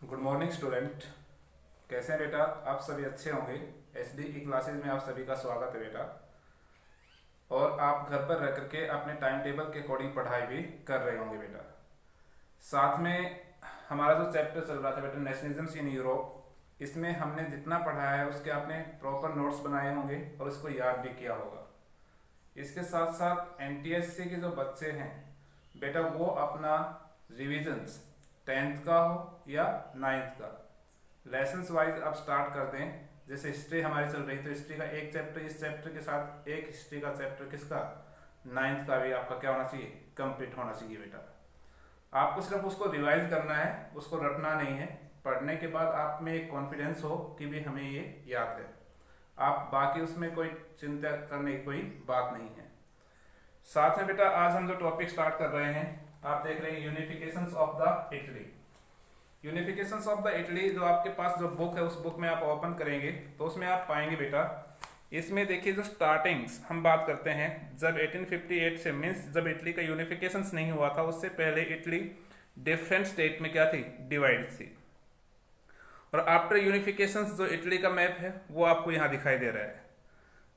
Good morning student. कैसे हैं बेटा? आप सभी अच्छे होंगे। एसडी की क्लासेज में आप सभी का स्वागत है बेटा। और आप घर पर रह करके अपने टाइम टेबल के अकॉर्डिंग पढ़ाई भी कर रहे होंगे बेटा। साथ में हमारा जो चैप्टर चल रहा था बेटा, नेशनलिज्म्स इन यूरोप, इसमें हमने जितना पढ़ाया है उसके आपने प्रॉपर नोट्स बनाए होंगे और उसको याद भी किया होगा। इसके साथ साथ एनटीएससी के जो बच्चे हैं बेटा, वो अपना रिविजन्स 10th का हो या 9th का लेसन्स वाइज अब स्टार्ट कर दें। जैसे हिस्ट्री हमारी चल रही तो हिस्ट्री का एक चैप्टर, इस चैप्टर के साथ एक हिस्ट्री का चैप्टर किसका 9th का भी आपका क्या होना चाहिए, कंप्लीट होना चाहिए बेटा। आपको सिर्फ उसको रिवाइज करना है, उसको रटना नहीं है। पढ़ने के बाद आप में एक कॉन्फिडेंस हो कि भी हमें ये याद है। आप बाकी उसमें कोई चिंता करने की कोई बात नहीं है। साथ में बेटा आज हम जो टॉपिक स्टार्ट कर रहे हैं, आप देख रहे हैं unifications of the Italy. Unifications of the Italy जो आपके पास जो बुक है, उस बुक में आप ओपन करेंगे तो उसमें आप पाएंगे बेटा, इसमें देखिए जो स्टार्टिंग्स हम बात करते हैं, जब 1858 से मीन्स जब इटली का यूनिफिकेशंस नहीं हुआ था, उससे पहले इटली डिफरेंट स्टेट में क्या थी, डिवाइड थी। और आफ्टर यूनिफिकेशंस जो इटली का मैप है वो आपको यहाँ दिखाई दे रहा है।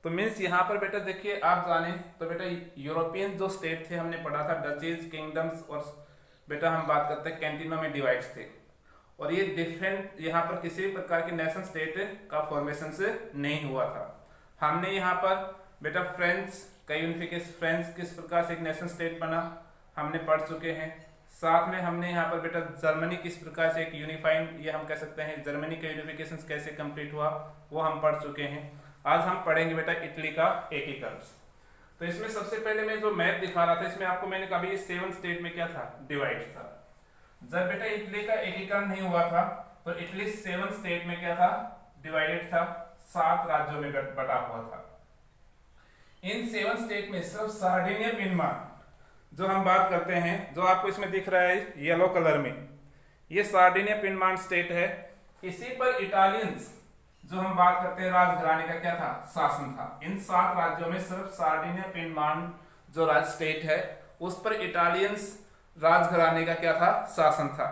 तो मीन्स यहाँ पर बेटा देखिए, आप जाने तो बेटा यूरोपियन जो स्टेट थे हमने पढ़ा था, डचेज, किंगडम्स, और बेटा हम बात करते हैं कैंटिनो में डिवाइड्स थे। और ये डिफरेंट, यहाँ पर किसी भी प्रकार के नेशन स्टेट का फॉर्मेशन से नहीं हुआ था। हमने यहाँ पर बेटा फ्रेंच का यूनिफिकेशन, फ्रेंच किस प्रकार से एक नेशन स्टेट बना हमने पढ़ चुके हैं। साथ में हमने यहाँ पर बेटा जर्मनी किस प्रकार से एक यूनिफाइड, ये हम कह सकते हैं जर्मनी का यूनिफिकेशन कैसे कंप्लीट हुआ, वो हम पढ़ चुके हैं। आज हम पढ़ेंगे बेटा इटली का एकीकरण। तो इसमें सबसे पहले मैं जो मैप दिखा रहा था, इसमें आपको मैंने कहा भी 7 स्टेट में क्या था, डिवाइड था। जब बेटा इटली का एकीकरण नहीं हुआ था तो इटली 7 स्टेट में क्या था, डिवाइडेड था, 7 राज्यों में बटा हुआ था। इन 7 स्टेट में सिर्फ सार्डिनिया पिनमार्क जो हम बात करते हैं, जो आपको इसमें दिख रहा है येलो कलर में, ये सार्डिनिया पिनमार्क स्टेट है। इसी पर इटालियंस जो हम बात करते हैं राजघराने का क्या था, शासन था। इन 7 राज्यों में सिर्फ सार्डिनिया पिनमार्क जो राज्य स्टेट है उस पर इटालियंस राजघराने का क्या था, शासन था।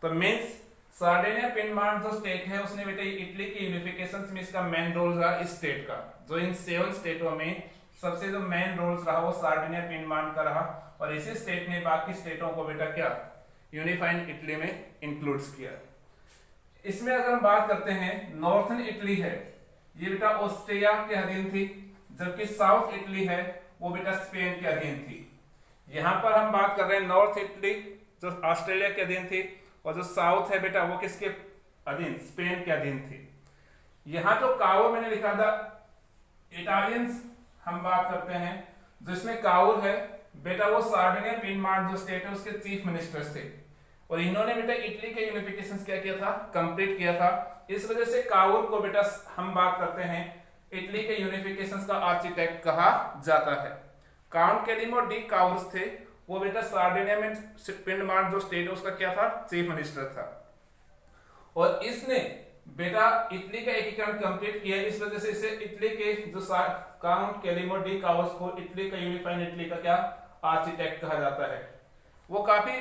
तो मीन्स सार्डिनिया पिनमार्क जो स्टेट है उसने बेटा इटली के यूनिफिकेशन में इसका मेन रोल रहा इस स्टेट का। जो इन 7 स्टेटों में सबसे जो मेन रोल रहा वो सार्डिनिया पिनमार्क का रहा, और इसी स्टेट ने बाकी स्टेटों को बेटा क्या यूनिफाइड इटली में इंक्लूड किया। इसमें अगर हम बात करते हैं, नॉर्थन इटली है ये बेटा ऑस्ट्रिया के अधीन थी, जबकि साउथ इटली है वो बेटा स्पेन के अधीन थी। यहां पर हम बात कर रहे हैं नॉर्थ इटली जो ऑस्ट्रेलिया के अधीन थी, और जो साउथ है बेटा वो किसके अधीन, स्पेन के अधीन थी। यहां जो काउर मैंने लिखा था, इटालियंस हम बात करते हैं, जिसमें काउर है बेटा वो सार्डिनिया पिनमार्क जो स्टेट है उसके चीफ मिनिस्टर्स थे, और इन्होंने बेटा इटली के यूनिफिकेशन क्या किया था, कंप्लीट किया था। इस वजह से काउर को बेटा हम बात करते हैं इटली के यूनिफिकेशन का आर्किटेक्ट कहा जाता है। काउंट कैलिमो डी काउर्स थे, वो बेटा सार्डिनिया में पिनमार्क जो स्टेट है उसका क्या था, चीफ मिनिस्टर था। और इसने बेटा इटली का एकीकरण कंप्लीट किया। इस वजह से इसे इटली के जो काउंट कैलिमो डी काउर्स को इटली का यूनिफाइड इटली का क्या आर्किटेक्ट कहा जाता है। वो काफी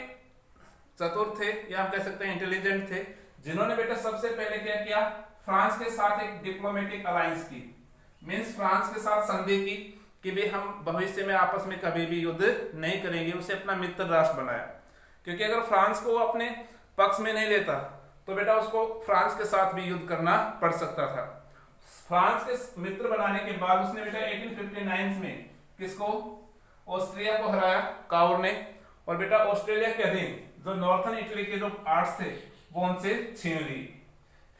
चतुर थे या हम कह सकते हैं इंटेलिजेंट थे, जिन्होंने बेटा सबसे पहले क्या किया, फ्रांस के साथ एक डिप्लोमेटिक अलायंस की, मींस फ्रांस के साथ संधि की कि भी हम भविष्य में आपस में कभी भी युद्ध नहीं करेंगे। उसे अपना मित्र राष्ट्र बनाया, क्योंकि अगर फ्रांस को अपने पक्ष में नहीं लेता तो बेटा उसको फ्रांस के साथ भी युद्ध करना पड़ सकता था। फ्रांस के मित्र बनाने के बाद उसने बेटा 1859 में किसको, ऑस्ट्रिया को हराया काउर ने, और बेटा ऑस्ट्रेलिया के अधीन जो नॉर्थन इटली के जो आर्ट्स थे वो उनसे छीन ली।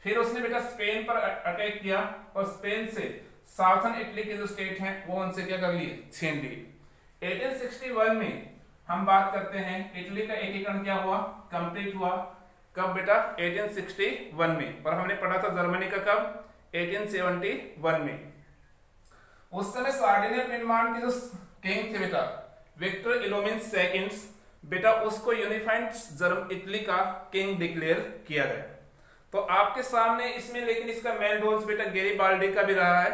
फिर उसने बेटा स्पेन पर अटैक किया, और स्पेन से साउथर्न इटली के जो स्टेट हैं वो उनसे क्या कर लिए, छीन लिए। 1861 में हम बात करते हैं इटली का एकीकरण क्या हुआ, कंप्लीट हुआ। कब बेटा, 1861 में। और हमने पढ़ा था जर्मनी का कब, 1871 में। उस समय सार्डिनिया पिनमार्क के जो किंग थे बेटा विक्टर इलोमिनस सेकंड, बेटा उसको यूनिफाइड इटली का किंग डिक्लेयर किया गया। तो आपके सामने इसमें लेकिन इसका मेन रोल बेटा गैरिबाल्डी का भी रहा है।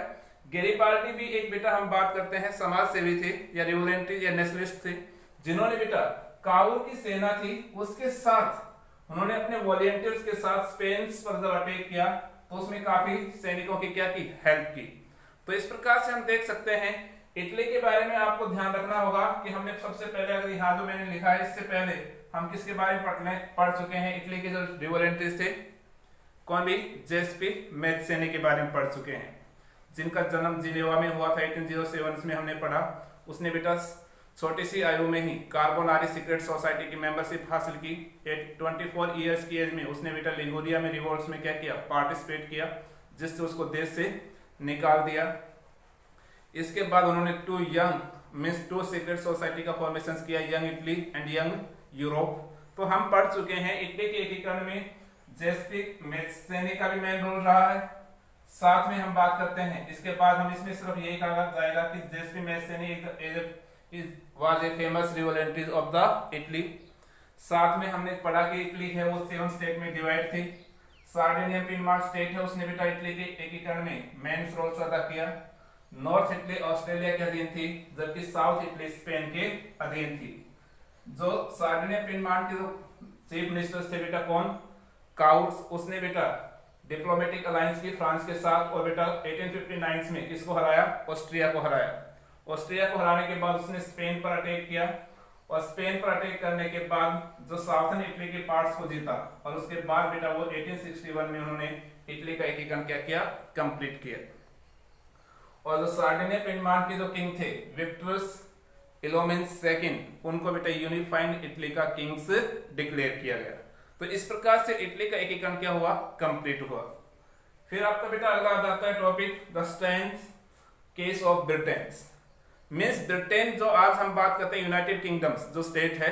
गैरिबाल्डी भी एक बेटा हम बात करते हैं समाज सेवी थे या रिवोल्यूशनरी या नेशनलिस्ट थे, जिन्होंने बेटा काउर की सेना थी उसके साथ उन्होंने अपने वॉलेंटियर्स के साथ स्पेन पर जब अटैक किया तो उसमें काफी सैनिकों की क्या की, हेल्प की। तो इस प्रकार से हम देख सकते हैं इटली के बारे में आपको ध्यान रखना होगा कि हमने सबसे पहले, अगर यहाँ जो मैंने लिखा है, इससे पहले हम किसके बारे में पढ़ चुके हैं, इटली के जो रिवोलेंटियर्स थे, कौन भी, जेस्पी मैत्सेनी के बारे में पढ़ चुके हैं, जिनका जन्म जिनेवा में हुआ था 1807 में हमने पढ़ा। उसने बेटा छोटी सी आयु में ही कार्बोनारी सीक्रेट सोसाइटी की मेंबरशिप हासिल की। 24 ईयर्स की एज में उसने बेटा लिगुरिया में रिवोल्ट्स में क्या किया, पार्टिसिपेट किया, जिससे उसको देश से निकाल दिया। इसके बाद उन्होंने टू सीक्रेट सोसाइटी का फॉर्मेशन किया, young Italy and young Europe. तो हम पढ़ चुके हैं इटली के एकीकरण में जेस्पी मैत्सेनी का भी मेन रोल रहा है। साथ में हम बात करते हैं, इसके बाद हम इसमें सिर्फ यही कहा जाएगा कि Giuseppe Mazzini was a famous revolutionaries of the Italy. साथ में हमने पढ़ा कि इटली है वो 7 स्टेट में डिवाइड थी। सार्डिनियन पिनमार्क स्टेट है, उसने बेटा इटली के एकीकरण में मेन रोल अदा किया। नॉर्थ इटली ऑस्ट्रेलिया के अधीन थी, जबकि साउथ इटली स्पेन के अधीन थी। जो सार्डिनियन पिनमार्क के जो चीफ मिनिस्टर थे बेटा कौन, काउट्स, उसने बेटा डिप्लोमेटिक अलायंस की फ्रांस के साथ, और बेटा 1859 में किसको हराया, ऑस्ट्रिया को हराया। ऑस्ट्रिया को हराने के बाद उसने स्पेन पर अटैक किया, और स्पेन पर अटैक करने के बाद जो साउथर्न इटली के पार्ट्स को जीता, और उसके बाद बेटा वो 1861 में उन्होंने इटली का एकीकरण क्या किया, कंप्लीट किया। और जो सार्डिनिया पिनमार्क के जो किंग थे विक्टोरियस इलोमेंस सेकंड, उनको बेटा यूनिफाइड इटली का किंग्स डिक्लेयर किया गया। तो इस प्रकार से इटली का एकीकरण क्या हुआ, कंप्लीट हुआ। फिर आपका बेटा अगला आ जाता है topic the stands case of Britain. Means Britain, जो आज हम बात करते हैं यूनाइटेड किंगडम्स जो स्टेट है,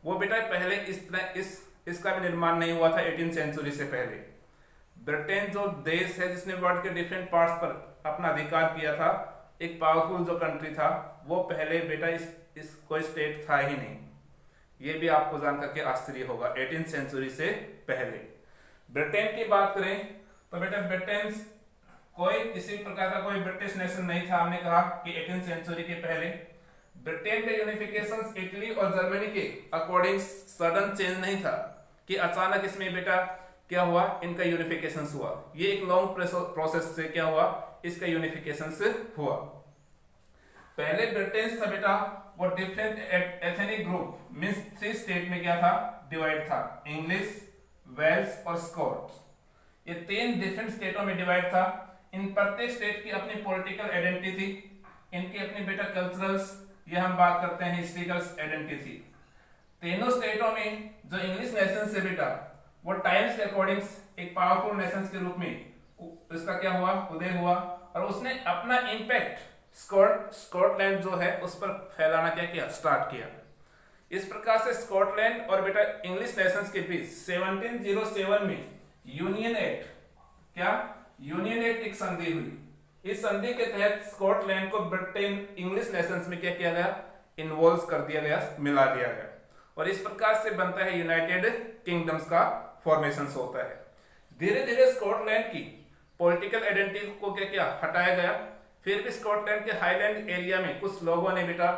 वो बेटा पहले इसका भी निर्माण नहीं हुआ था 18th सेंचुरी से पहले। ब्रिटेन जो देश है जिसने वर्ल्ड के डिफरेंट पार्ट्स पर अपना अधिकार किया था, एक पावरफुल जो कंट्री था, वो पहले बेटा इस कोई स्टेट था ही नहीं। ये भी आपको जान करके आश्चर्य होगा, 18th सेंचुरी से पहले। ब्रिटेन की बात करें तो बेटा ब्रिटेन कोई किसी प्रकार का कोई ब्रिटिश नेशन नहीं था। हमने कहा कि 18th सेंचुरी के पहले ब्रिटेन के यूनिफिकेशन इटली और जर्मनी के अकॉर्डिंग सडन चेंज नहीं था कि अचानक इसमें बेटा क्या हुआ, इनका यूनिफिकेशन हुआ। ये एक लॉन्ग प्रोसेस से क्या हुआ, इसका यूनिफिकेशन हुआ। पहले ब्रिटेन था बेटा वो different ethnic group means 3 state में क्या था, डिवाइड था, इंग्लिश, वेल्स और स्कॉट। ये 3 डिफरेंट स्टेटों में डिवाइड था। इन प्रत्येक स्टेट की अपनी पॉलिटिकल आइडेंटिटी थी, इनकी अपनी बेटा कल्चरल्स, ये हम बात करते हैं हिस्टोरिकल आइडेंटिटी थी। तीनों स्टेटों में जो इंग्लिश नेशन से बेटा वो टाइम्स के अकॉर्डिंग एक पावरफुल नेशन के रूप में इसका क्या हुआ, उदय हुआ, और उसने अपना इंपैक्ट स्कॉटलैंड जो है उस पर फैलाना क्या किया, स्टार्ट किया। इस प्रकार से स्कॉटलैंड और बेटा इंग्लिश नेशंस के बीच 1707 में यूनियन एक्ट, क्या यूनियन एक्ट एक संधि हुई। इस संधि के तहत स्कॉटलैंड को ब्रिटेन इंग्लिश नेशंस में क्या किया गया, इन्वॉल्व कर दिया गया, मिला दिया गया, और इस प्रकार से बनता है यूनाइटेड किंगडम्स का फॉर्मेशन होता है। धीरे धीरे स्कॉटलैंड की पॉलिटिकल आइडेंटिटी को क्या किया, हटाया गया। फिर भी स्कॉटलैंड के हाईलैंड एरिया में कुछ लोगों ने बेटा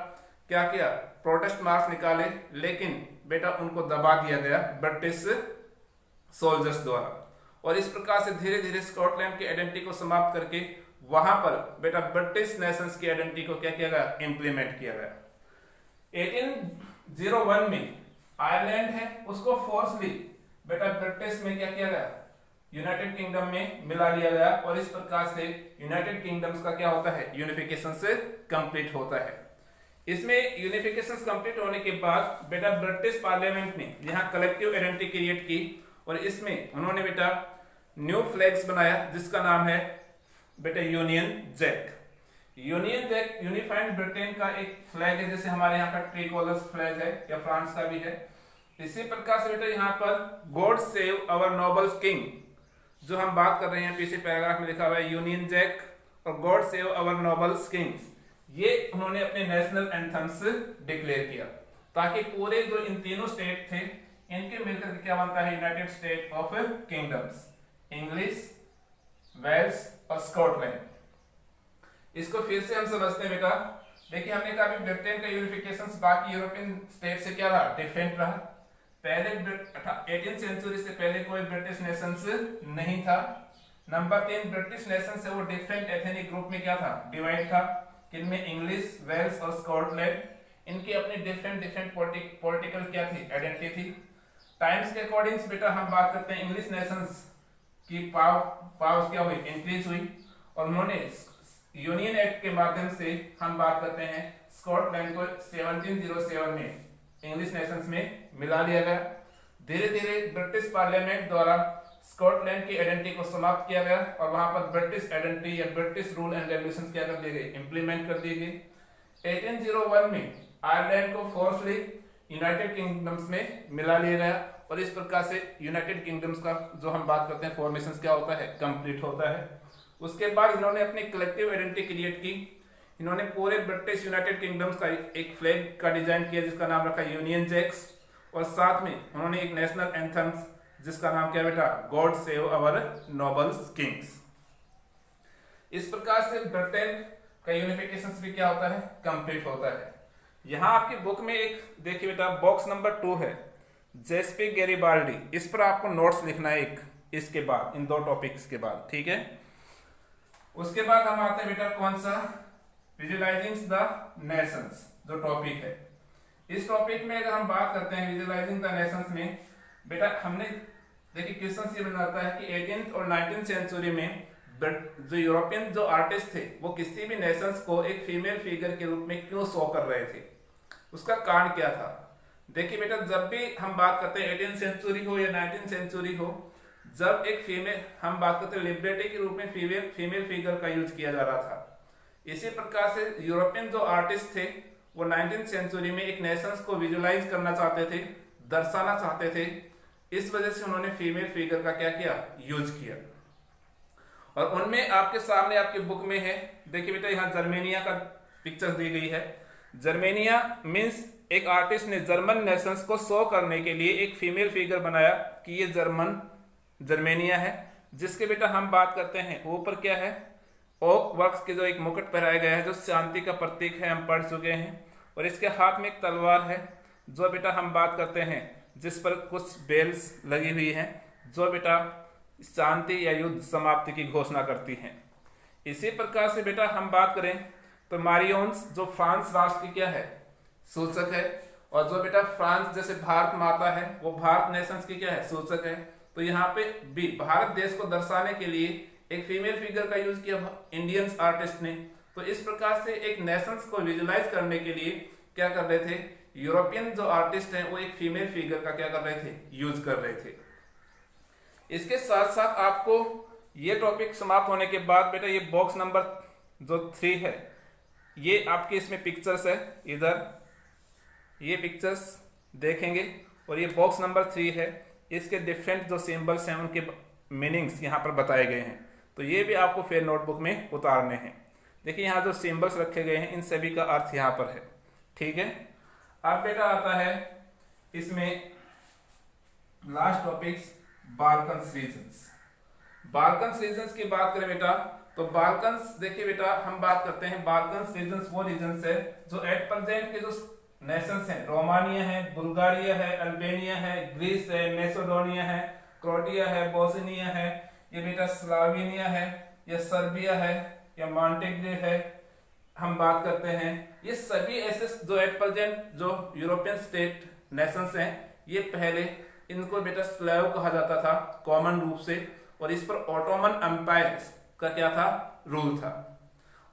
क्या किया, प्रोटेस्ट मार्च निकाले, लेकिन बेटा उनको दबा दिया गया ब्रिटिश सोल्जर्स द्वारा। और इस प्रकार से धीरे धीरे स्कॉटलैंड की आइडेंटिटी को समाप्त करके वहां पर बेटा ब्रिटिश नेशंस की आइडेंटिटी को क्या किया गया, इंप्लीमेंट किया गया। 1801 में आयरलैंड है उसको फोर्सली बेटा ब्रिटिश में क्या किया गया, यूनाइटेड किंगडम में मिला लिया गया, और इस प्रकार से यूनाइटेड किंगडम्स का क्या होता है, यूनिफिकेशन से कंप्लीट होता है। इसमें यूनिफिकेशन कंप्लीट होने के बाद बेटा ब्रिटिश पार्लियामेंट ने यहाँ कलेक्टिव आइडेंटिटी क्रिएट की, और इसमें उन्होंने बेटा न्यू फ्लैग्स बनाया जिसका नाम है बेटा Union Jack. Union Jack unified Britain का एक फ्लैग है, जैसे हमारे यहाँ का ट्रिकोलर्स फ्लैग है या फ्रांस का भी है। इसी प्रकार से बेटा यहाँ पर God save our Nobel king, जो हम बात कर रहे हैं पीछे पैराग्राफ में लिखा हुआ है यूनियन जैक और God save our noble kings, ये उन्होंने अपने नेशनल एंथम्स डिक्लेयर किया, ताकि पूरे जो इन तीनों स्टेट थे इनके मिलकर क्या बनता है, United State of Kingdoms, English, Wales और स्कॉटलैंड। इसको फिर से हम समझते हैं बेटा। देखिए हमने कहा ब्रिटेन का यूनिफिकेशन बाकी यूरोपियन स्टेट से क्या रहा, डिफरेंट रहा। पहले 18th सेंचुरी से पहले कोई ब्रिटिश नेशंस नहीं था। नंबर 3, ब्रिटिश नेशन से वो डिफरेंट एथनिक ग्रुप में क्या था, डिवाइड था, किनमें, इंग्लिश, वेल्स और स्कॉटलैंड। इनकी अपनी डिफरेंट पॉलिटिकल क्या थी, आइडेंटिटी थी। टाइम्स के अकॉर्डिंग बेटा हम बात करते हैं इंग्लिश नेशंस की पावर्स क्या हुई, इंक्रीज हुई, और उन्होंने यूनियन एक्ट के माध्यम से हम बात करते हैं स्कॉटलैंड को 1707 में इंग्लिश नेशंस में मिला लिया गया। धीरे धीरे ब्रिटिश पार्लियामेंट द्वारा स्कॉटलैंड की आइडेंटिटी को समाप्त किया गया और वहां पर ब्रिटिश आइडेंटिटी या ब्रिटिश रूल एंड रेगुलेशंस क्या कर दिए गए, इंप्लीमेंट कर दिए गए। 1801 में आयरलैंड को फोर्सली यूनाइटेड किंगडम्स में मिला लिया गया और इस प्रकार से यूनाइटेड किंगडम्स का जो हम बात करते हैं फॉर्मेशन क्या होता है, कंप्लीट होता है। उसके बाद इन्होंने अपनी कलेक्टिव आइडेंटिटी क्रिएट की। इन्होंने पूरे ब्रिटिश यूनाइटेड किंगडम्स का एक फ्लैग का डिजाइन किया जिसका नाम रखा यूनियन जैक्स, और साथ में उन्होंने एक नेशनल एंथम जिसका नाम क्या बेटा, गॉड सेव अवर नोबल्स किंग्स। इस प्रकार से ब्रिटेन का यूनिफिकेशन भी क्या होता है, कंप्लीट होता है। यहाँ आपकी बुक में एक देखिए बेटा बॉक्स नंबर 2 है, जेस्पी गैरिबाल्डी। इस पर आपको नोट्स लिखना है एक, इसके बाद इन 2 टॉपिक्स के बाद, ठीक है। उसके बाद हम आते हैं बेटा कौन सा, विजुअलाइजिंग द नेशंस जो टॉपिक है। इस टॉपिक में अगर हम बात करते हैं विजुअलाइजिंग द नेशंस में बेटा हमने देखिए क्वेश्चन ये बनाता है कि 18th और 19th सेंचुरी में जो यूरोपियन जो आर्टिस्ट थे वो किसी भी नेशंस को एक फीमेल फिगर के रूप में क्यों शो कर रहे थे, उसका कारण क्या था। देखिए बेटा जब भी हम बात करते हैं 18th सेंचुरी हो या 19th सेंचुरी हो, जब एक फीमेल हम बात करते हैं लिबर्टी के रूप में फीमेल फिगर का यूज किया जा रहा था। इसी प्रकार से यूरोपियन जो आर्टिस्ट थे वो 19th सेंचुरी में एक नेशंस को विजुअलाइज करना चाहते थे, दर्शाना चाहते थे, इस वजह से उन्होंने फीमेल फिगर का क्या किया, यूज किया। और उनमें आपके सामने आपकी बुक में है, देखिए बेटा यहाँ जर्मेनिया का पिक्चर दी गई है। जर्मेनिया मीन्स एक आर्टिस्ट ने जर्मन नेशंस को शो करने के लिए एक फीमेल फिगर बनाया कि ये जर्मेनिया है, जिसके बेटा हम बात करते हैं ऊपर क्या है, ओक वर्क्स के जो एक मुकुट पहनाया गया है जो शांति का प्रतीक है, हम पढ़ चुके हैं। और इसके हाथ में एक तलवार है जो बेटा हम बात करते हैं जिस पर कुछ बेल्स लगी हुई हैं जो बेटा शांति या युद्ध समाप्ति की घोषणा करती हैं। इसी प्रकार से बेटा हम बात करें तो मारियोन्स जो फ्रांस राष्ट्र की क्या है, सूचक है, और जो बेटा फ्रांस जैसे भारत माता है वो भारत नेशंस की क्या है, सूचक है। तो यहाँ पे भी भारत देश को दर्शाने के लिए एक फीमेल फिगर का यूज किया इंडियंस आर्टिस्ट ने। तो इस प्रकार से एक नेशंस को विजुअलाइज करने के लिए क्या कर रहे थे, यूरोपियन जो आर्टिस्ट हैं वो एक फीमेल फिगर का क्या कर रहे थे, यूज कर रहे थे। इसके साथ साथ आपको ये टॉपिक समाप्त होने के बाद बेटा ये बॉक्स नंबर जो 3 है ये आपके इसमें पिक्चर्स है, इधर ये पिक्चर्स देखेंगे और ये बॉक्स नंबर 3 है, इसके डिफरेंट जो सिंबल्स हैं उनके मीनिंग्स यहाँ पर बताए गए हैं। तो ये भी आपको फिर नोटबुक में उतारने हैं। देखिए यहाँ जो सिंबल्स रखे गए हैं इन सभी का अर्थ यहाँ पर है, ठीक है। अब बेटा आता है इसमें last topics Balkans regions. Balkans regions की बात करें बेटा तो बाल्कन्स देखिए बेटा हम बात करते हैं बाल्कन्स रीजन्स वो रीजन्स है जो एट प्रेजेंट के जो नेशंस हैं, रोमानिया है, बुल्गारिया है, अल्बेनिया है, ग्रीस है, मैसेडोनिया है, क्रोएशिया है, बोस्निया है, ये बेटा स्लोवेनिया है, या सर्बिया है, या मॉन्टेग्रो है, हम बात करते हैं। ये सभी ऐसे जो एट प्रेजेंट जो यूरोपियन स्टेट नेशंस हैं ये पहले इनको बेटा स्लेव कहा जाता था कॉमन रूप से, और इस पर ऑटोमन एम्पायर का क्या था, रूल था।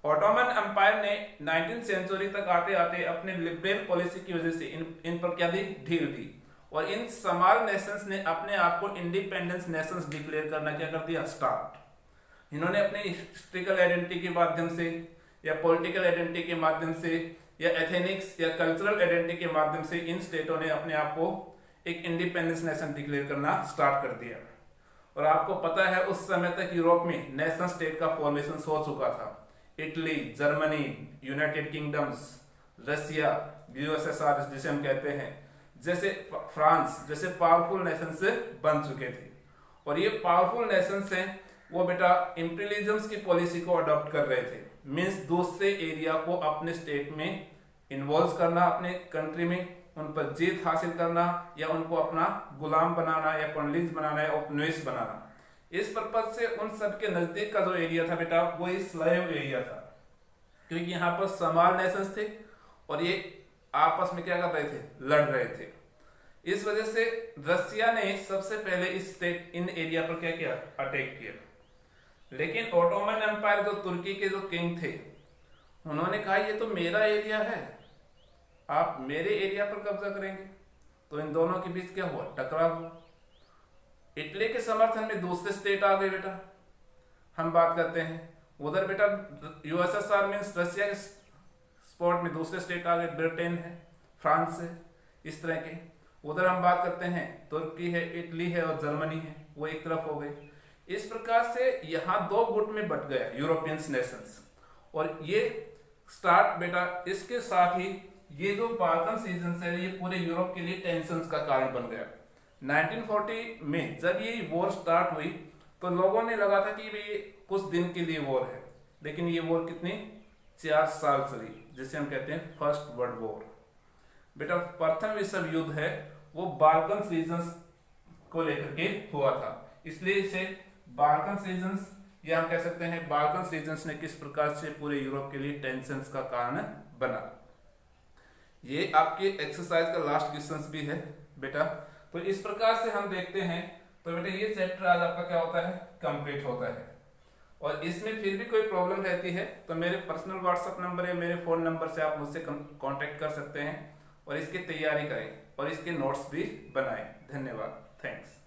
ऑटोमन एम्पायर ने 19th सेंचुरी तक आते आते अपने लिबरल पॉलिसी की वजह से इन पर क्या दी, ढील दी, और इन स्मॉल नेशंस ने अपने आप को इंडिपेंडेंस नेशंस डिक्लेयर करना क्या कर दिया, स्टार्ट। इन्होंने अपनी हिस्ट्रिकल आइडेंटिटी के माध्यम से या पॉलिटिकल आइडेंटिटी के माध्यम से या एथेनिक्स या कल्चरल आइडेंटिटी के माध्यम से इन स्टेटों ने अपने आप को एक इंडिपेंडेंस नेशन डिक्लेयर करना स्टार्ट कर दिया। और आपको पता है उस समय तक यूरोप में नेशनल स्टेट का फॉर्मेशन हो चुका था। Italy, Germany, United kingdoms, Russia, USSR जिसे हम कहते हैं, जैसे फ्रांस जैसे पावरफुल नेशंस बन चुके थे। और ये पावरफुल नेशंस हैं वो बेटा इंपीरियलिज्म की पॉलिसी को अडॉप्ट कर रहे थे, मींस दूसरे एरिया को अपने स्टेट में इन्वॉल्व करना, अपने कंट्री में उन पर जीत हासिल करना या उनको अपना गुलाम बनाना या कॉलोनीज बनाना या उपनिवेश बनाना। इस पर्पज से उन सब के नजदीक का जो एरिया था बेटा वो स्लेव एरिया था, क्योंकि यहाँ पर स्मॉल नेशंस थे और ये आपस में क्या कर रहे थे, लड़ रहे थे। इस वजह से रसिया ने सबसे पहले इन एरिया पर क्या किया, अटैक किया। लेकिन ऑटोमन एम्पायर जो तुर्की के जो किंग थे उन्होंने कहा ये तो मेरा एरिया है, आप मेरे एरिया पर कब्जा करेंगे। तो इन दोनों के बीच क्या हुआ, टकराव हुआ। इटली के समर्थन में दूसरे स्टेट आ गए बेटा। हम बात करते हैं उधर बेटा यूएसएसआर मीन्स रसिया के स्पॉट में दूसरे स्टेट आ गए, ब्रिटेन है, फ्रांस है, इस तरह के। उधर हम बात करते हैं तुर्की है, इटली है और जर्मनी है, वो एक तरफ हो गए। इस प्रकार से यहाँ दो गुट में बट गया यूरोपियन नेशंस। और ये स्टार्ट बेटा इसके साथ ही ये जो बाल्कन रीजन है ये पूरे यूरोप के लिए टेंशन का कारण बन गया। 1940 में जब ये वॉर स्टार्ट हुई तो लोगों ने लगा था कि ये कुछ दिन के लिए वॉर है, लेकिन ये वॉर कितनी 4 साल चली, जिसे हम कहते हैं फर्स्ट वर्ल्ड वॉर। बेटा प्रथम विश्व युद्ध है वो बाल्कन रीजन को लेकर के हुआ था, इसलिए इसे बाल्कन रीजन या हम कह सकते हैं बाल्कन रीजन ने किस प्रकार से पूरे यूरोप के लिए टेंशन का कारण बना। ये आपके एक्सरसाइज का लास्ट क्वेश्चन भी है बेटा। तो इस प्रकार से हम देखते हैं तो बेटा ये चैप्टर आज आपका क्या होता है, कंप्लीट होता है। और इसमें फिर भी कोई प्रॉब्लम रहती है तो मेरे पर्सनल व्हाट्सएप नंबर या मेरे फोन नंबर से आप मुझसे कांटेक्ट कर सकते हैं और इसकी तैयारी करें और इसके नोट्स भी बनाएं। धन्यवाद, थैंक्स।